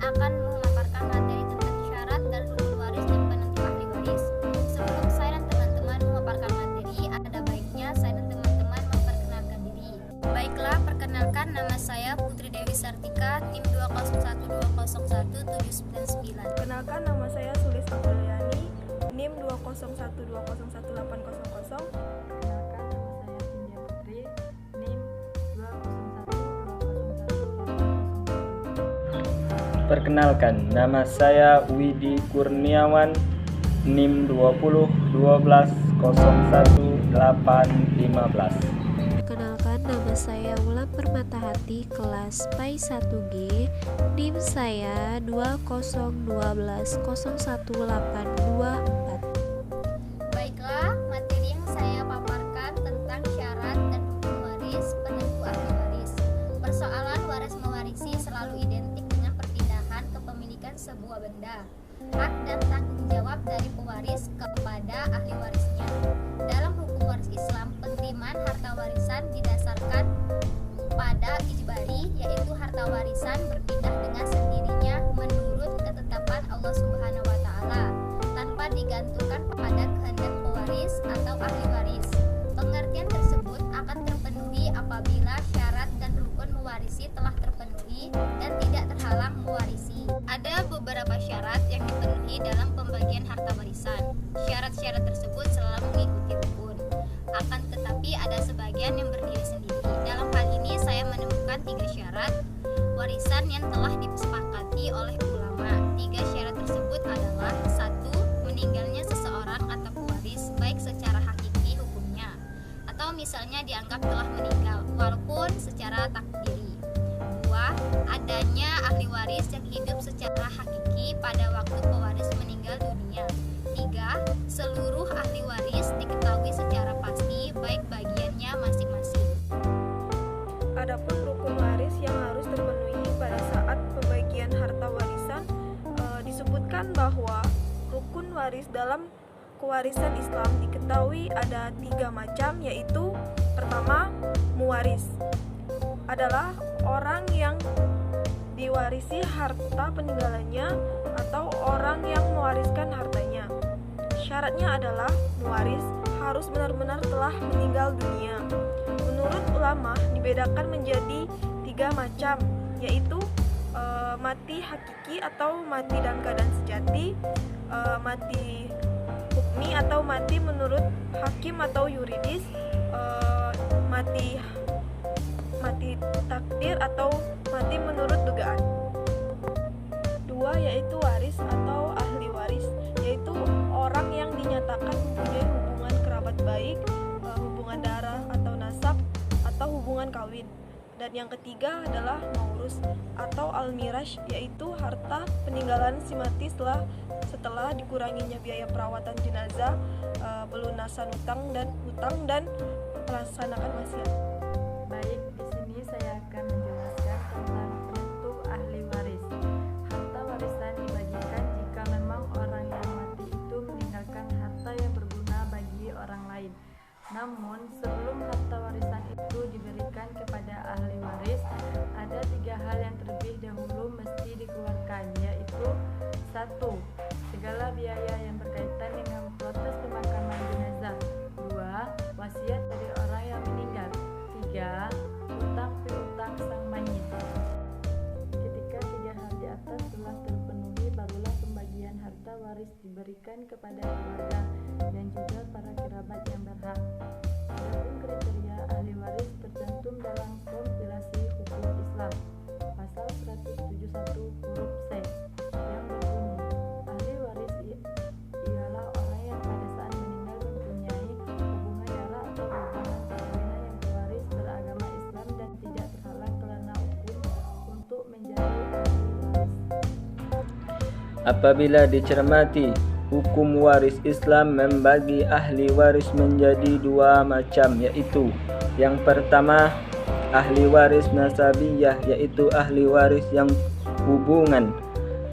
akan memaparkan materi tentang syarat dan rukun waris dan penentu ahli waris. Sebelum saya dan teman-teman memaparkan materi, ada baiknya saya dan teman-teman memperkenalkan diri. Baiklah, perkenalkan, nama saya Putri Dewi Sartika, NIM 201201799. Kenalkan, nama saya Sulis Abdulyani, NIM 201201800. Kenalkan, nama saya Cynthia Putri, NIM 201201800. Perkenalkan, nama saya Widi Kurniawan, NIM 2012011815. Kenalkan, nama saya Wulan Permatahati, kelas PAI 1G, NIM saya 2012011824. Baiklah, materi yang saya paparkan tentang syarat dan rukun waris penentu ahli waris. Persoalan waris mewarisi selalu identik dengan perpindahan kepemilikan sebuah benda, hak dan tanggung jawab dari pewaris kepada ahli warisnya. Dalam hukum waris Islam, penerimaan harta warisan didasarkan pada ijbari, yaitu harta warisan berpindah dengan sendirinya menurut ketetapan Allah Subhanahu wa Ta'ala, tanpa digantungkan pada kehendak pewaris atau ahli waris. Pengertian tersebut akan terpenuhi apabila syarat dan rukun mewarisi telah terpenuhi dan tidak terhalang mewarisi. Ada beberapa syarat yang dipenuhi dalam pembagian harta warisan. Syarat-syarat tersebut selalu mengikuti rukun. Akan tetapi ada sebagian yang berdiri sendiri. Dalam hal ini saya menemukan 3 syarat warisan yang telah disepakati oleh ulama. 3 syarat tersebut adalah: 1. Meninggalnya seseorang atau pewaris baik secara hakiki hukumnya atau misalnya dianggap telah meninggal walaupun secara takdiri. 2. Adanya ahli waris yang hidup secara hakiki pada waktu pewaris meninggal dunia. 3. Seluruh ahli waris diketahui secara pasti baik bagiannya masing-masing. Adapun rukun waris yang harus terpenuhi pada saat pembagian harta warisan, disebutkan bahwa rukun waris dalam kewarisan Islam diketahui ada 3 macam, yaitu pertama, muwaris adalah orang yang diwarisi harta peninggalannya atau orang yang mewariskan hartanya. Syaratnya adalah muwaris harus benar-benar telah meninggal dunia. Menurut ulama dibedakan menjadi 3 macam, yaitu mati hakiki atau mati dalam keadaan sejati, mati hukmi atau mati menurut hakim atau yuridis, mati takdir atau mati menurut dugaan. 2 yaitu waris atau ahli waris, yaitu orang yang dinyatakan mempunyai hubungan kerabat baik, hubungan darah atau nasab atau hubungan kawin. Dan yang ketiga adalah maurus atau al-mirash, yaitu harta peninggalan si mati setelah dikuranginya biaya perawatan jenazah, pelunasan hutang dan melaksanakan wasiat. Baik, di sini saya akan menjelaskan tentang penentu ahli waris. Harta warisan dibagikan jika memang orang yang mati itu meninggalkan harta yang berguna bagi orang lain. Namun, sebelum harta warisan itu diberikan kepada ahli waris, ada 3 hal yang terlebih dahulu mesti dikeluarkan, yaitu: 1. Segala biaya yang berkaitan dengan proses pemakaman jenazah. 2. Wasiat dari orang yang meninggal. 3. Utang piutang sang mayit. Ketika 3 hal di atas telah terpenuhi, barulah pembagian harta waris diberikan kepada keluarga dan juga para kerabat yang berhak. Adapun kriteria ahli waris tercantum dalam kompilasi hukum Islam pasal 171 huruf C yang berbunyi: ahli waris ialah orang yang pada saat meninggal mempunyai hubungan darah atau hubungan perkawinan yang pewaris beragama Islam dan tidak terhalang karena hukum untuk menjadi ahli waris. Apabila dicermati, hukum waris Islam membagi ahli waris menjadi 2 macam, yaitu: yang pertama, ahli waris nasabiyah, yaitu ahli waris yang hubungan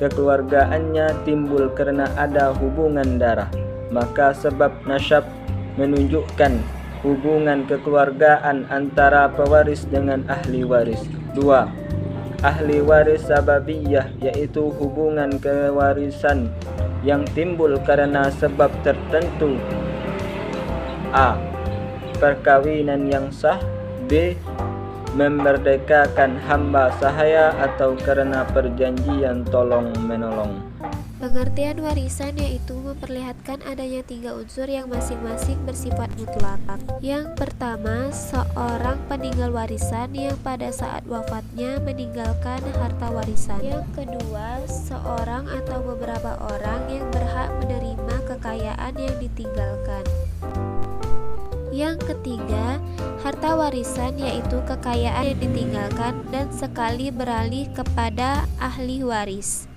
kekeluargaannya timbul karena ada hubungan darah, maka sebab nasab menunjukkan hubungan kekeluargaan antara pewaris dengan ahli waris. 2. ahli waris sababiyah, yaitu hubungan kewarisan yang timbul karena sebab tertentu. A. Perkawinan yang sah. B. Memerdekakan hamba sahaya atau karena perjanjian tolong-menolong. Pengertian warisan yaitu memperlihatkan adanya 3 unsur yang masing-masing bersifat mutlak. Yang pertama, seorang peninggal warisan yang pada saat wafatnya meninggalkan harta warisan. Yang kedua, seorang atau beberapa orang yang berhak menerima kekayaan yang ditinggalkan. Yang ketiga, harta warisan yaitu kekayaan yang ditinggalkan dan sekali beralih kepada ahli waris.